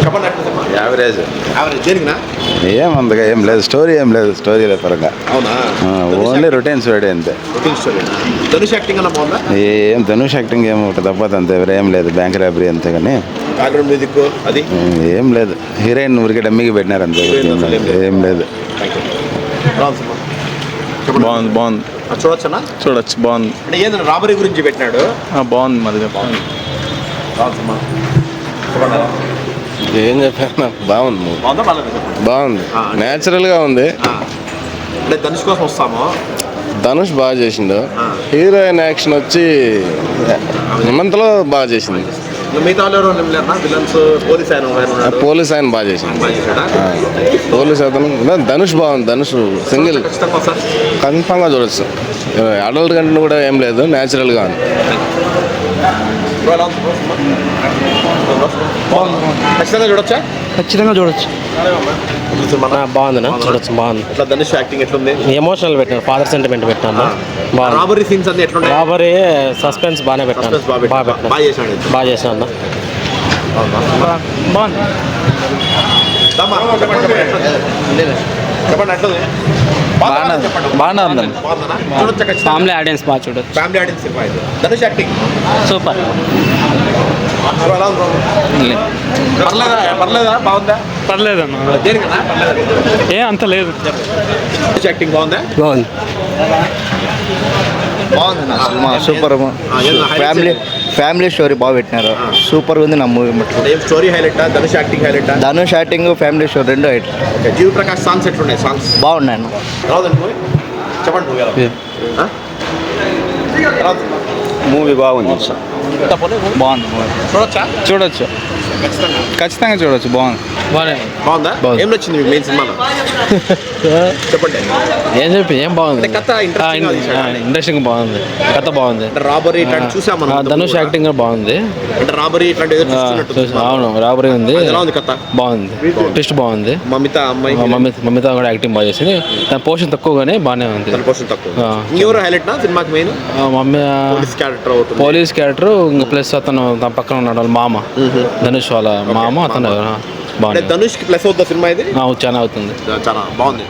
చెప్పండి ఎట్లా cinema? Average. Average దేనికినా? అంతగా ఏం లేదు, స్టోరీ ఏం లేదు, స్టోరీల పరంగా అవునా? ఓన్లీ రొటీన్ స్టోరీ అంతే. Routine story. ధనుష్ యాక్టింగ్ అన్న బాగుందా? ఏం ధనుష్ యాక్టింగ్ ఏం ఒకటి తప్పదు అంతే, ఏం లేదు. బ్యాంక్ రాబరీ అంతే కానీ బ్యాక్గ్రౌండ్ మ్యూజిక్ అది ఏం లేదు. హీరోయిన్ ఊరికి డమ్మికి పెట్టినారు అంతే, ఏం లేదు. బాగుంది బాగుంది, చూడొచ్చనా? చూడొచ్చు, బాగుంది. అంటే ఏంటంటే రాబరీ గురించి పెట్టినాడు. బాగుంది మరి బాగుంది. ఏం చెప్పాను, బాగుంది మూవీ, బాగుందా బాగాలేదు? బాగుంది, న్యాచురల్గా ఉంది. అంటే ధనుష్ కోసం వస్తాము. ధనుష్ బాగా చేసిండు. హీరోయిన్ యాక్షన్ వచ్చి నిమంతలో బాగా చేసింది. మిగతా వాళ్ళు ఎవరు లేరనా? విలన్స్ పోలీస్ ఆయన ఉన్నాడు. పోలీస్ ఆయన బాగా చేసింది. బాగా చేశాడా? పోలీస్ అతను ధనుష్ బాగుంది. ధనుష్ సింగిల్ ఖచ్చితంగా వస్తారు. కన్ఫామ్గా చూడొచ్చు. అడల్ట్ కంటే కూడా ఏం లేదు, న్యాచురల్గా ఉంది. ఖచ్చితంగా చూడొచ్చా? ఖచ్చితంగా చూడొచ్చు. బాగుందినా? చూడొచ్చు, బాగుంది. ఇట్లా ధనుష్ యాక్టింగ్ ఎట్లుంది? ఎమోషనల్ పెట్టాను, ఫాదర్ సెంటిమెంట్ పెట్టాను. బాగుంది. రాబరీ సీన్స్ అన్ని ఎట్లున్నాయి? రాబరీ సస్పెన్స్ బాగానే పెట్టాను. బాగా చేశాడు. బాగా చేశాను. బాగుంది. చెప్పండి ఎట్లుంది? బాగానే ఉందండి. చూడొచ్చా? ఖచ్చితంగా ఫ్యామిలీ ఆడియన్స్ బాగా చూడొచ్చు. ఫ్యామిలీ ఆడియన్స్ సినిమా ఇది. Dhanush acting super. పర్లేదా? బాగుందా? పర్లేదన్న. దేనికన్నా? పర్లేదు. ఏ అంత లేదు. ధనుష్ యాక్టింగ్ బాగుందా? బాగుంది. Cinema super. ఫ్యామిలీ స్టోరీ బాగా పెట్టినారు, సూపర్ ఉంది నా movie. Story highlight, Dhanush acting highlight. Dhanush acting family story రెండు హైట్. జీవి ప్రకాష్ సాంగ్స్ ఎట్లున్నాయి? సాంగ్స్ బాగున్నాయి. రాదండి మూవీ. చెప్పండి మూవీ మూవీ బాగుంది. బాగుంది. చూడొచ్చా? చూడొచ్చు, ఖచ్చితంగా చూడొచ్చు. బాగుంది. బాగుందా? ఏం నచ్చింది మీకు మెయిన్ సినిమాలో? చెప్పండి. ఏం బాగుంది. కథ ఇంట్రెస్టింగ్ బాగుంది. కథ బాగుంది. రాబరీ ఇట్లాంటి చూసాం. ధనుష్ యాక్టింగ్ బాగుంది. అంటే రాబరీ ఇట్లాంటి అవును, రాబరీ ఉంది. ఎలా ఉంది కథ? బాగుంది. ట్విస్ట్ బాగుంది. మమిత అమ్మాయి మమిత కూడా యాక్టింగ్ బాగా చేసింది. తన పోషన్ తక్కువగానే బాగానే ఉంది. పోషన్ తక్కువ. ఎవరు హైలైట్ నా సినిమాకి మెయిన్? మమ్మీ పోలీస్ క్యారెక్టర్ అవుతుంది. పోలీస్ క్యారెక్టర్ ఇంకా ప్లస్ అతను తన పక్కన ఉన్నాడు వాళ్ళ మామ, ధనుష్ వాళ్ళ మామ. అతను బాగుంది. ధనుష్ కి ప్లస్ అవుతుంది సినిమా ఇది. చాలా అవుతుంది. చాలా బాగుంది.